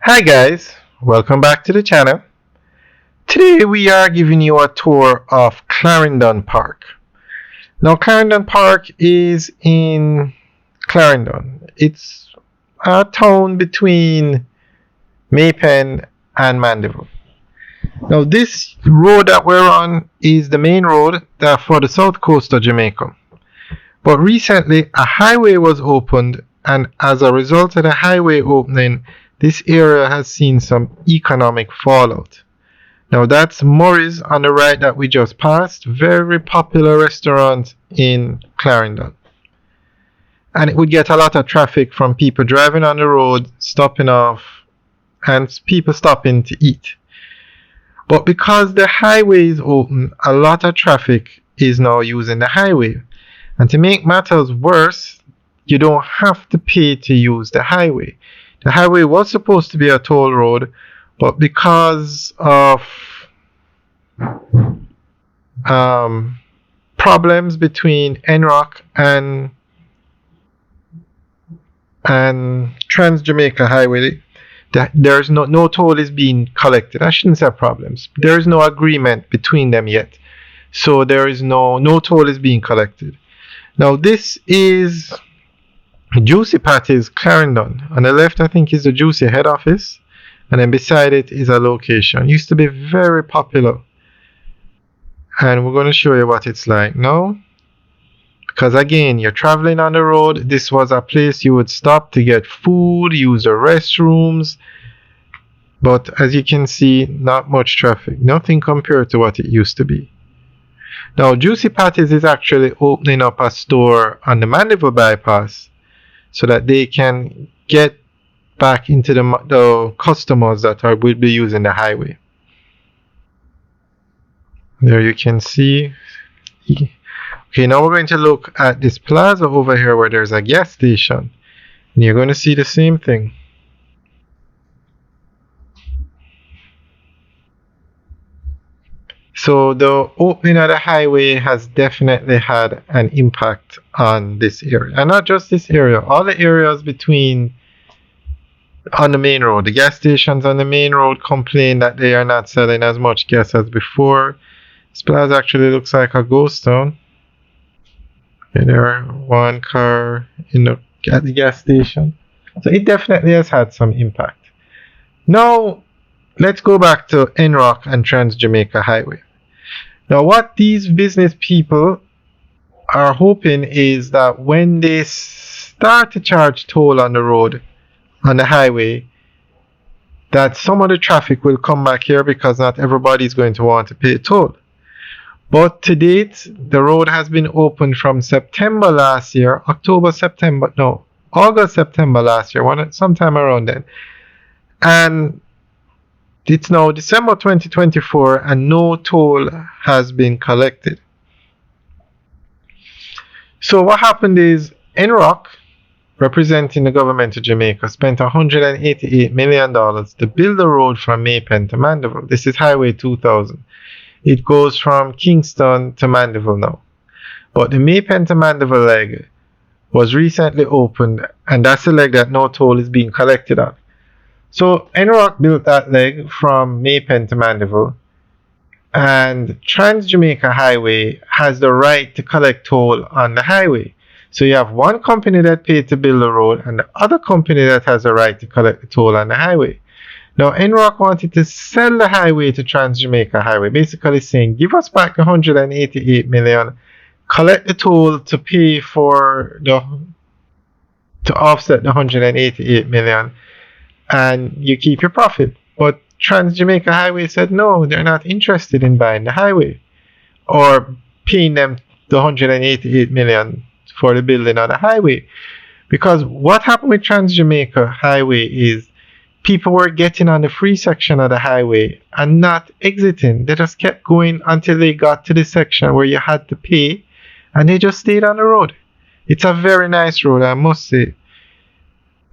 Hi guys, welcome back to the channel. Today we are giving you a tour of Clarendon Park. Now Clarendon Park is in Clarendon. It's a town between Maypen and Mandeville. Now this road that we're on is the main road for the south coast of Jamaica. But recently a highway was opened, and as a result of the highway opening, this area has seen some economic fallout. Now that's Murray's on the right that we just passed, very popular restaurant in Clarendon. And it would get a lot of traffic from people driving on the road, stopping off, and people stopping to eat. But because the highway is open, a lot of traffic is now using the highway. And to make matters worse, you don't have to pay to use the highway. The highway was supposed to be a toll road, but because of problems between NROC and Trans Jamaica Highway, there's no toll is being collected. I shouldn't say problems. There is no agreement between them yet, so there is no toll is being collected. Now this is Juicy Patty's Clarendon. On the left, I think, is the Juicy head office, and then beside it is a location. It used to be very popular, and we're going to show you what it's like now. Because again, you're traveling on the road. This was a place you would stop to get food, use the restrooms, but as you can see, not much traffic. Nothing compared to what it used to be. Now, Juicy Patty's is actually opening up a store on the Mandeville bypass, so that they can get back into the customers that will be using the highway. There you can see. Okay, now we're going to look at this plaza over here where there's a gas station. And you're going to see the same thing. So the opening of the highway has definitely had an impact on this area. And not just this area, all the areas on the main road. The gas stations on the main road complain that they are not selling as much gas as before. This plaza actually looks like a ghost town. Okay, there are one car at the gas station. So it definitely has had some impact. Now, let's go back to NROC and Trans Jamaica Highway. Now, what these business people are hoping is that when they start to charge toll on the road, on the highway, that some of the traffic will come back here because not everybody is going to want to pay toll. But to date, the road has been open from September last year, August, September last year, sometime around then. And it's now December 2024 and no toll has been collected. So what happened is NROC, representing the government of Jamaica, spent $188 million to build a road from Maypen to Mandeville. This is Highway 2000. It goes from Kingston to Mandeville now. But the Maypen to Mandeville leg was recently opened, and that's the leg that no toll is being collected on. So NROC built that leg from Maypen to Mandeville, and Trans Jamaica Highway has the right to collect toll on the highway. So you have one company that paid to build the road and the other company that has the right to collect the toll on the highway. Now NROC wanted to sell the highway to Trans Jamaica Highway, basically saying, give us back the $188 million, collect the toll to pay for to offset the $188 million, and you keep your profit. But Trans Jamaica Highway said no, they're not interested in buying the highway or paying them the $188 million for the building of the highway. Because what happened with Trans Jamaica Highway is people were getting on the free section of the highway and not exiting. They just kept going until they got to the section where you had to pay, and they just stayed on the road. It's a very nice road, I must say.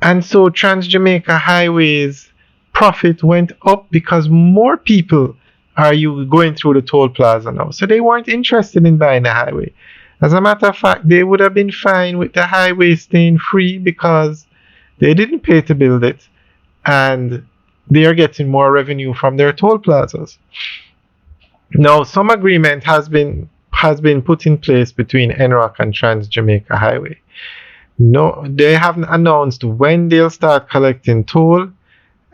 And so Trans Jamaica Highway's profit went up because more people are going through the toll plaza now. So they weren't interested in buying the highway. As a matter of fact, they would have been fine with the highway staying free because they didn't pay to build it, and they are getting more revenue from their toll plazas. Now, some agreement has been put in place between NROC and Trans Jamaica Highway. No, they haven't announced when they'll start collecting toll,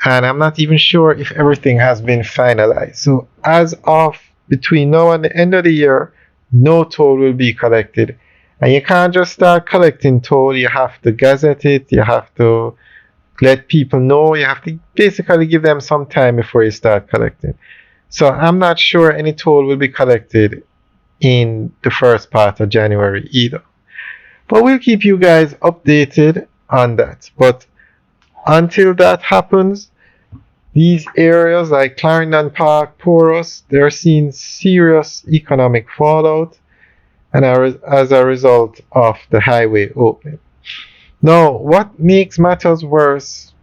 and I'm not even sure if everything has been finalized. So, as of between now and the end of the year, no toll will be collected. And you can't just start collecting toll, you have to gazette it, you have to let people know, you have to basically give them some time before you start collecting. So I'm not sure any toll will be collected in the first part of January either. But we'll keep you guys updated on that. But until that happens, these areas like Clarendon Park, Porus, they're seeing serious economic fallout and as a result of the highway opening. Now, what makes matters worse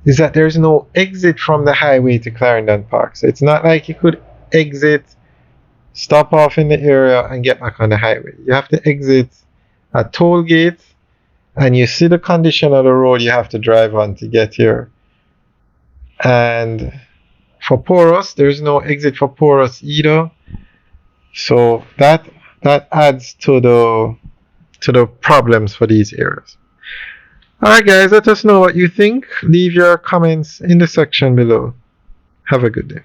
is that there's no exit from the highway to Clarendon Park. So it's not like you could exit, stop off in the area, and get back on the highway. You have to exit a toll gate, and you see the condition of the road you have to drive on to get here. And for Porus, there's no exit for Porus either. So that adds to the problems for these areas. Alright guys, let us know what you think. Leave your comments in the section below. Have a good day.